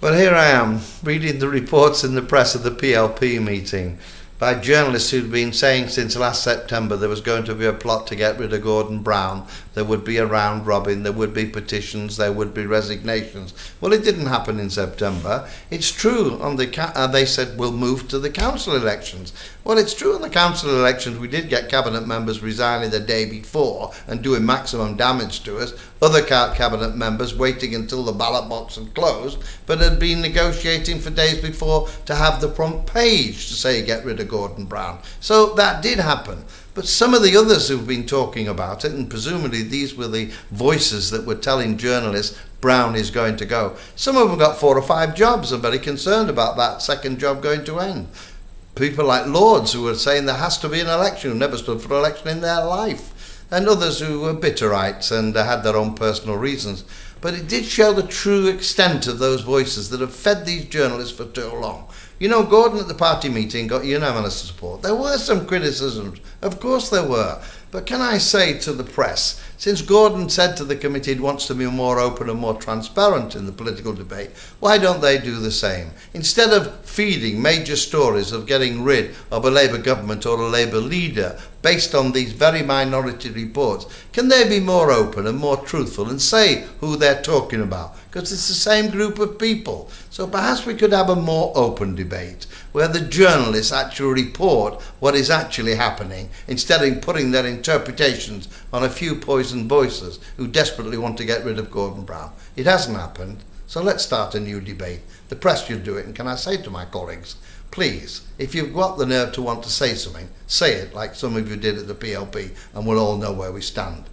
But here I am, reading the reports in the press of the PLP meeting by journalists who'd been saying since last September there was going to be a plot to get rid of Gordon Brown, there would be a round robin, there would be petitions, there would be resignations. Well, it didn't happen in September. It's true, on the they said we'll move to the council elections. Well, it's true on the council elections we did get cabinet members resigning the day before and doing maximum damage to us. Other cabinet members waiting until the ballot box had closed, but had been negotiating for days before to have the front page to say get rid of Gordon Brown. So that did happen. But some of the others who've been talking about it, and presumably these were the voices that were telling journalists Brown is going to go, some of them got 4 or 5 jobs and very concerned about that second job going to end. People like Lords who were saying there has to be an election, who never stood for an election in their life. And others who were bitterites and had their own personal reasons. But it did show the true extent of those voices that have fed these journalists for too long. You know, Gordon at the party meeting got unanimous support. There were some criticisms, of course there were. But can I say to the press, since Gordon said to the committee he wants to be more open and more transparent in the political debate, why don't they do the same? Instead of feeding major stories of getting rid of a Labour government or a Labour leader based on these very minority reports, can they be more open and more truthful and say who they're talking about? Because it's the same group of people. So perhaps we could have a more open debate where the journalists actually report what is actually happening instead of putting their interpretations on a few poisoned voices who desperately want to get rid of Gordon Brown. It hasn't happened, so let's start a new debate. The press should do it, and can I say to my colleagues, please, if you've got the nerve to want to say something, say it like some of you did at the PLP, and we'll all know where we stand.